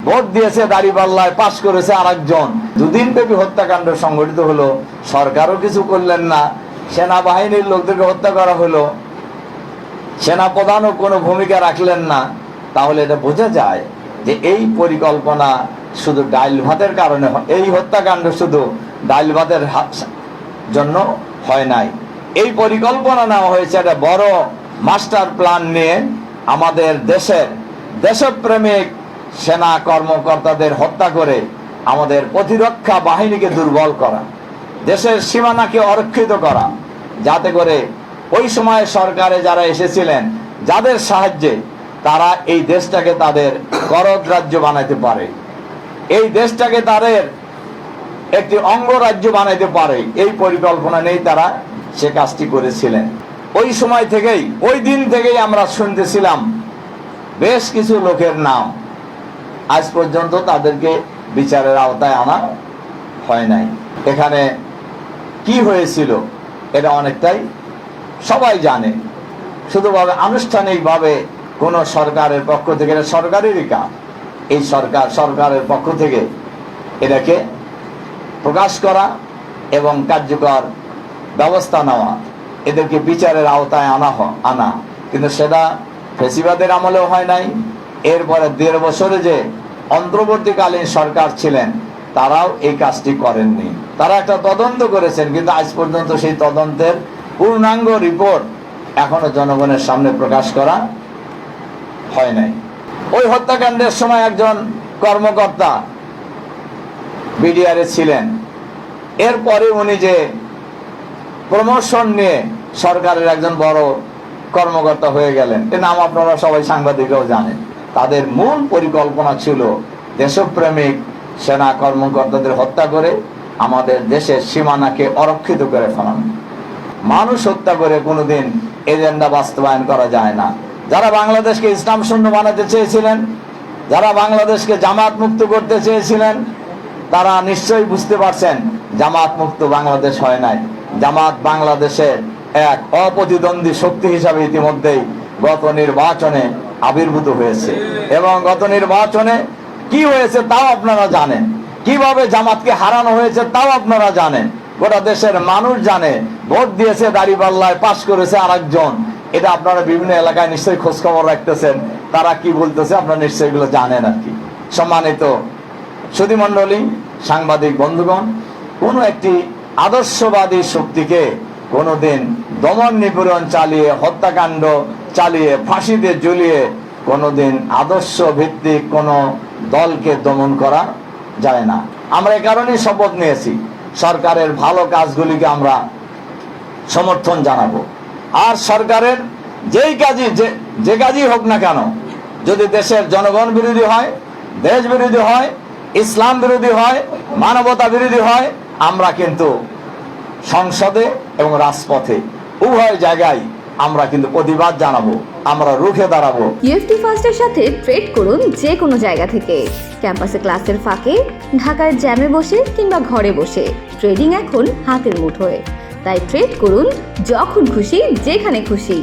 Vote দিয়েছে দাঁড়িপাল্লায়, পাশ করেছে আরেকজন। দুদিন ব্যাপী হত্যাকাণ্ড সংঘটিত হলো, সরকারও কিছু করলেন না, সেনাবাহিনীর লোকদেরকে হত্যা করা হলো, সেনা প্রধানও কোনো ভূমিকা রাখলেন না। তাহলে এটা বোঝা যায় যে এই পরিকল্পনা শুধু ডাইল ভাতের কারণে, এই হত্যাকাণ্ড শুধু ডাইল ভাতের জন্য হয় নাই। এই পরিকল্পনা নেওয়া হয়েছে একটা বড় মাস্টার প্ল্যান নিয়ে, আমাদের দেশপ্রেমিক সেনা কর্মকর্তাদের হত্যা করে আমাদের প্রতিরক্ষা বাহিনীকে দুর্বল করা, দেশের সীমানাকে অরক্ষিত করা, যাতে করে ওই সময় সরকারে যারা এসেছিলেন, যাদের সাহায্যে তারা এই দেশটাকে তাদের করদরাজ্য বানাইতে পারে, এই দেশটাকে তাদের একটি অঙ্গরাজ্য বানাইতে পারে, এই পরিকল্পনা নেই তারা সে কাজটি করেছিলেন। ওই সময় থেকেই, ওই দিন থেকেই আমরা শুনতেছিলাম বেশ কিছু লোকের নাম, আজ পর্যন্ত তাদেরকে বিচারের আওতায় আনা হয় নাই। এখানে কি হয়েছিল এটা অনেকটাই সবাই জানে, শুধুভাবে আনুষ্ঠানিকভাবে কোন সরকারের পক্ষ থেকে, এটা সরকারেরই কাজ, এই সরকারের পক্ষ থেকে এটাকে প্রকাশ করা এবং কার্যকর ব্যবস্থা নেওয়া, এদেরকে বিচারের আওতায় আনা, কিন্তু সেটা ফেসিবাদের আমলেও হয় নাই। এরপরে 1.5 বছরে যে অন্তর্বর্তীকালীন সরকার ছিলেন তারাও এই কাজটি করেননি। তারা একটা তদন্ত করেছেন, কিন্তু আজ পর্যন্ত সেই তদন্তের পূর্ণাঙ্গ রিপোর্ট এখনো জনগণের সামনে প্রকাশ করা হয় নাই। ওই হত্যাকাণ্ডের সময় একজন কর্মকর্তা বিডিআরে ছিলেন, এরপরে উনি যে প্রমোশন নিয়ে সরকারের একজন বড় কর্মকর্তা হয়ে গেলেন, এর নাম আপনারা সবাই সাংবাদিকরাও জানেন। তাদের মূল পরিকল্পনা ছিল দেশপ্রেমিক সেনা কর্মকর্তাদের হত্যা করে আমাদের দেশের সীমানাকে অরক্ষিত করে ফেলানো। মানুষ হত্যা করে কোনোদিন এজেন্ডা বাস্তবায়ন করা যায় না। যারা বাংলাদেশকে ইসলাম শূন্য বানাতে চেয়েছিলেন, যারা বাংলাদেশকে জামাত মুক্ত করতে চেয়েছিলেন, তারা নিশ্চয়ই বুঝতে পারছেন জামাত মুক্ত বাংলাদেশ হয় নাই। জামাত বাংলাদেশের এক অপ্রতিদ্বন্দ্বী শক্তি হিসাবে ইতিমধ্যেই গত নির্বাচনে আবির্ভূত হয়েছে, এবং গত নির্বাচনে কি হয়েছে তাও আপনারা জানেন, কিভাবে জামাতকে হারানো হয়েছে তাও আপনারা জানেন, গোটা দেশের মানুষ জানে। ভোট দিয়েছে দাঁড়িপাল্লায়, পাশ করেছে আরেকজন। এটা আপনারা বিভিন্ন এলাকায় নিশ্চয়ই খোঁজ খবর রাখতেছেন, তারা কি বলতেছে আপনারা নিশ্চয়ই এগুলো জানেন আর কি। সম্মানিত সুধীমণ্ডলী, সাংবাদিক বন্ধুগণ, কোন একটি আদর্শবাদী শক্তিকে কোনোদিন দমন নিপীড়ন চালিয়ে, হত্যাকাণ্ড চালিয়ে, ফাঁসিতে ঝুলিয়ে কোনোদিন আদর্শ ভিত্তিক কোন দলকে দমন করা যায় না। আমরা এ কারণেই শপথ নিয়েছি, সরকারের ভালো কাজগুলিকে আমরা সমর্থন জানাবো। আর সরকারের যে কাজই হোক না কেন, যদি দেশের জনগণ বিরোধী হয়, দেশ বিরোধী হয়, ইসলাম বিরোধী হয়, মানবতা বিরোধী হয়, আমরা কিন্তু সংসদে এবং রাজপথে উভয় জায়গায় আমরা কিন্তু প্রতিবাদ জানাবো, আমরা রুখে দাঁড়াবো। ইউএফটি ফার্স্টের সাথে ট্রেড করুন যে কোনো জায়গা থেকে, ক্যাম্পাসে ক্লাসের ফাঁকে, ঢাকার জ্যামে বসে কিংবা ঘরে বসে। ট্রেডিং এখন হাতের মুঠোয়, তাই ট্রেড করুন যখন খুশি, যেখানে খুশি।